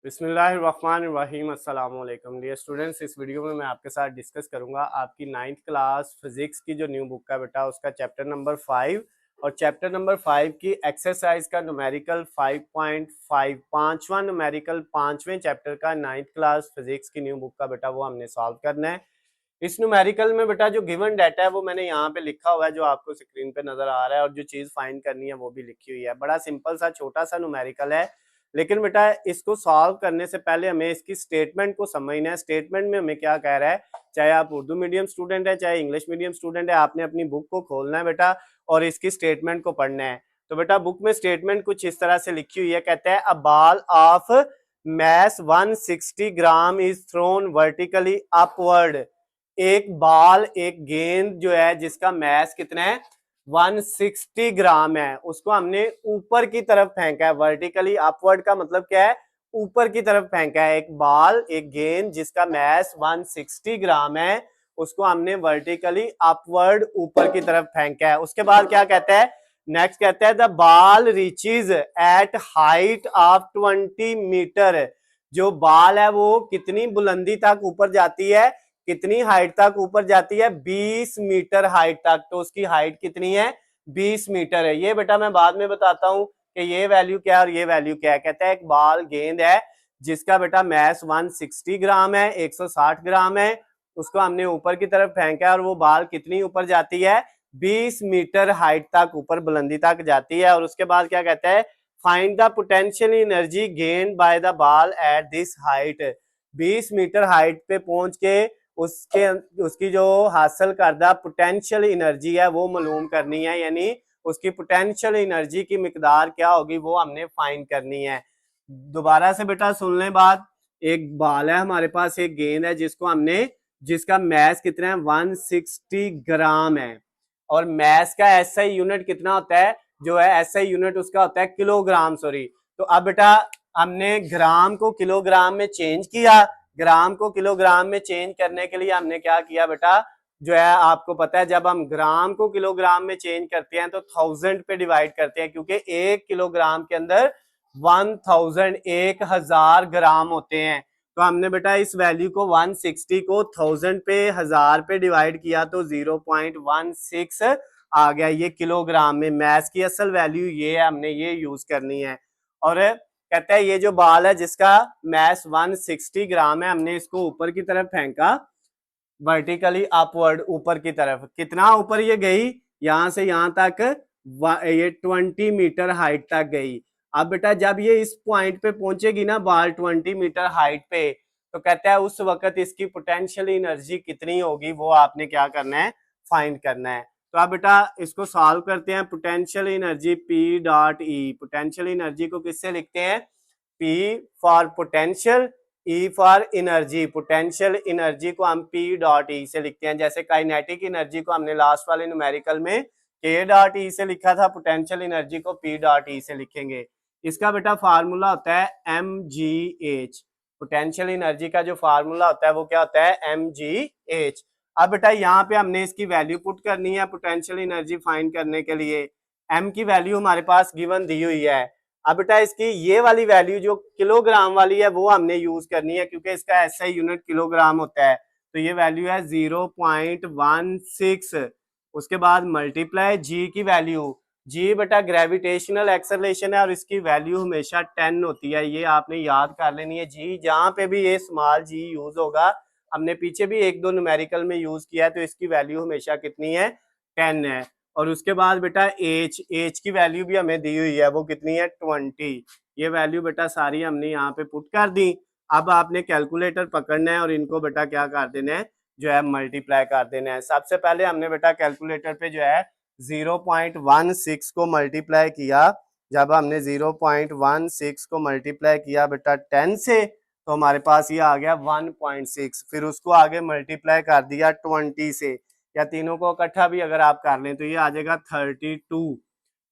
बिस्मिल्लाहिर्रहमानिर्रहीम। अस्सलाम वालेकुम डियर स्टूडेंट्स, इस वीडियो में मैं आपके साथ डिस्कस करूंगा आपकी 9th क्लास फिजिक्स की जो न्यू बुक है बेटा उसका चैप्टर नंबर 5 और चैप्टर नंबर 5 की एक्सरसाइज का न्यूमेरिकल 5.5 पांचवा न्यूमेरिकल पांचवें चैप्टर का 9th क्लास फिजिक्स की न्यू बुक का बेटा वो हमने सॉल्व करना है। इस न्यूमेरिकल में बेटा जो गिवन डाटा है वो मैंने यहाँ पे लिखा हुआ है जो आपको स्क्रीन पे नजर आ रहा है और जो चीज फाइंड करनी है वो भी लिखी हुई है। बड़ा सिंपल सा छोटा सा न्यूमेरिकल है, लेकिन बेटा इसको सॉल्व करने से पहले हमें इसकी स्टेटमेंट को समझना है। स्टेटमेंट में हमें क्या कह रहा है, चाहे आप उर्दू मीडियम स्टूडेंट है चाहे इंग्लिश मीडियम स्टूडेंट है, आपने अपनी बुक को खोलना है बेटा और इसकी स्टेटमेंट को पढ़ना है। तो बेटा बुक में स्टेटमेंट कुछ इस तरह से लिखी हुई है, कहते हैं a ball of mass 160 gram is thrown vertically upward. एक बॉल एक गेंद जो है जिसका मैस कितना है 160 ग्राम है, उसको हमने ऊपर की तरफ फेंका है। वर्टिकली अपवर्ड का मतलब क्या है, ऊपर की तरफ फेंका है। एक बॉल एक गेंद जिसका मैस 160 ग्राम है उसको हमने वर्टिकली अपवर्ड ऊपर की तरफ फेंका है। उसके बाद क्या कहता है, नेक्स्ट कहता है the ball reaches at height of 20 मीटर। जो बॉल है वो कितनी बुलंदी तक ऊपर जाती है, कितनी हाइट तक ऊपर जाती है, 20 मीटर हाइट तक। तो उसकी हाइट कितनी है, 20 मीटर है। ये बेटा मैं बाद में बताता हूं कि ये वैल्यू क्या है और ये वैल्यू क्या है। कहता है एक बॉल गेंद है जिसका बेटा मैस 160 ग्राम है, 160 ग्राम है, उसको हमने ऊपर की तरफ फेंका है और वो बॉल कितनी ऊपर जाती है, 20 मीटर हाइट तक ऊपर बुलंदी तक जाती है। और उसके बाद क्या कहता है, find the potential energy gained by the ball at this height. 20 मीटर हाइट पे पहुंच के उसके उसकी जो हासिल करदा पोटेंशियल एनर्जी है वो मालूम करनी है, यानी उसकी पोटेंशियल एनर्जी की मिकदार क्या होगी वो हमने फाइंड करनी है। दोबारा से बेटा सुन लें बात, एक बॉल है हमारे पास, एक गेंद है जिसको हमने जिसका मैस कितना है 160 ग्राम है और मैस का एसआई यूनिट कितना होता है, जो है एसआई यूनिट उसका होता है किलोग्राम, सॉरी। तो अब बेटा हमने ग्राम को किलोग्राम में चेंज किया, ग्राम को किलोग्राम में चेंज करने के लिए हमने क्या किया बेटा, जो है आपको पता है जब हम ग्राम को किलोग्राम में चेंज करते हैं तो 1000 पे डिवाइड करते हैं, क्योंकि 1 किलोग्राम के अंदर 1000 1000 ग्राम होते हैं। तो हमने बेटा इस वैल्यू को 160 को 1000 पे 1000 पे डिवाइड किया तो 0.16 आ गया ये किलोग्राम में। मैस की असल वैल्यू ये है, हमने ये यूज करनी है। और कहता है ये जो बॉल है जिसका मैस 160 ग्राम है, हमने इसको ऊपर की तरफ फेंका वर्टिकली अपवर्ड, ऊपर की तरफ। कितना ऊपर ये गई, यहां से यहां तक ये 20 मीटर हाइट तक गई। अब बेटा जब ये इस पॉइंट पे पहुंचेगी ना बॉल 20 मीटर हाइट पे, तो कहता है उस वक्त इसकी पोटेंशियल एनर्जी कितनी होगी वो आपने क्या करना है, फाइंड करना है। तो अब बेटा इसको सॉल्व करते हैं। Potential energy P dot E, potential energy को किससे लिखते हैं, P for potential, E for energy. Potential energy को हम P डॉट ई से लिखते हैं, जैसे काइनेटिक एनर्जी को हमने लास्ट वाले न्यूमेरिकल में K डॉट ई से लिखा था, पोटेंशियल एनर्जी को P डॉट ई से लिखेंगे। इसका बेटा फार्मूला होता है mgh। पोटेंशियल एनर्जी का जो फार्मूला होता है वो क्या होता है, mgh। अब बेटा यहाँ पे हमने इसकी वैल्यू पुट करनी है पोटेंशियल एनर्जी फाइंड करने के लिए। m की वैल्यू हमारे पास गिवन दी हुई है। अब बेटा इसकी ये वाली वैल्यू जो किलोग्राम वाली है वो हमने यूज करनी है, क्योंकि इसका एसआई यूनिट किलोग्राम होता है। तो ये वैल्यू है 0.16। उसके बाद मल्टीप्लाई जी की वैल्यू, जी बेटा ग्रेविटेशनल एक्सेलरेशन है और इसकी वैल्यू हमेशा 10 होती है, ये आपने याद कर लेनी है। जी जहां पे भी ये स्मॉल जी यूज होगा, हमने पीछे भी एक दो न्यूमेरिकल में यूज किया है, तो इसकी वैल्यू हमेशा कितनी है, 10 है। और उसके बाद बेटा एच की वैल्यू भी हमें दी हुई है, वो कितनी है 20। ये वैल्यू बेटा सारी हमने यहाँ पे पुट कर दी। अब आपने कैलकुलेटर पकड़ना है और इनको बेटा क्या कर देना है, जो है मल्टीप्लाई कर देना है। सबसे पहले हमने बेटा कैलकुलेटर पे जो है 0.16 को मल्टीप्लाई किया। जब हमने 0.16 को मल्टीप्लाई किया बेटा 10 से, तो हमारे पास ये आ गया 1.6। फिर उसको आगे मल्टीप्लाई कर दिया 20 से, या तीनों को इकट्ठा भी अगर आप कर लें तो ये आ जाएगा 32।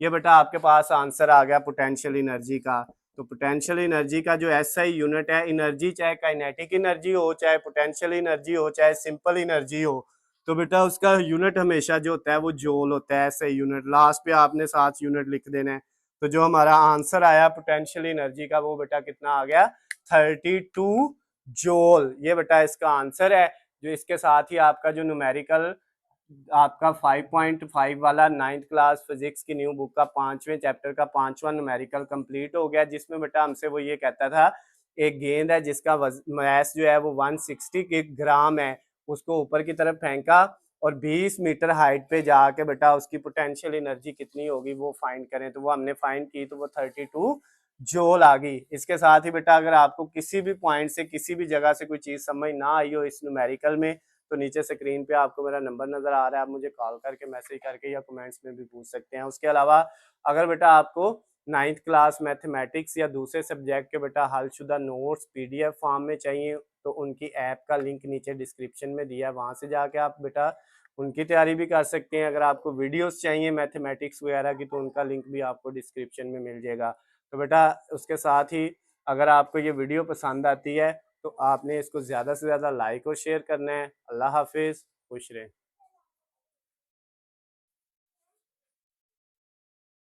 ये बेटा आपके पास आंसर आ गया पोटेंशियल एनर्जी का। तो पोटेंशियल एनर्जी का जो एसआई यूनिट है, एनर्जी चाहे काइनेटिक एनर्जी हो, चाहे पोटेंशियल एनर्जी हो, चाहे सिंपल एनर्जी हो, तो बेटा उसका यूनिट हमेशा जो होता है वो जूल होता है, एसआई यूनिट। लास्ट पे आपने 7 यूनिट लिख देना है। तो जो हमारा आंसर आया पोटेंशियल एनर्जी का वो बेटा कितना आ गया, 32 जूल। ये बेटा इसका आंसर है। जो इसके साथ ही आपका जो न्यूमेरिकल आपका 5.5 वाला 9th क्लास फिजिक्स की न्यू बुक का 5वें चैप्टर का 5वां न्यूमेरिकल कंप्लीट हो गया, जिसमें बेटा हमसे वो ये कहता था एक गेंद है जिसका मास जो है वो 160 ग्राम है, उसको ऊपर की तरफ फेंका और 20 मीटर हाइट पे जाके बेटा उसकी पोटेंशियल एनर्जी कितनी होगी वो फाइंड करें। तो वो हमने फाइंड की तो वो 32 जूल आ गई। इसके साथ ही बेटा अगर आपको किसी भी पॉइंट से किसी भी जगह से कोई चीज़ समझ ना आई हो इस न्यूमेरिकल में, तो नीचे स्क्रीन पे आपको मेरा नंबर नज़र आ रहा है, आप मुझे कॉल करके मैसेज करके या कमेंट्स में भी पूछ सकते हैं। उसके अलावा अगर बेटा आपको 9th क्लास मैथमेटिक्स या दूसरे सब्जेक्ट के बेटा हलशुदा नोट्स PDF फॉर्म में चाहिए तो उनकी ऐप का लिंक नीचे डिस्क्रिप्शन में दिया है, वहाँ से जाके आप बेटा उनकी तैयारी भी कर सकते हैं। अगर आपको वीडियोस चाहिए मैथमेटिक्स वगैरह की तो उनका लिंक भी आपको डिस्क्रिप्शन में मिल जाएगा। तो बेटा उसके साथ ही अगर आपको ये वीडियो पसंद आती है तो आपने इसको ज़्यादा से ज़्यादा लाइक और शेयर करना है। अल्लाह हाफिज़, खुश रहें।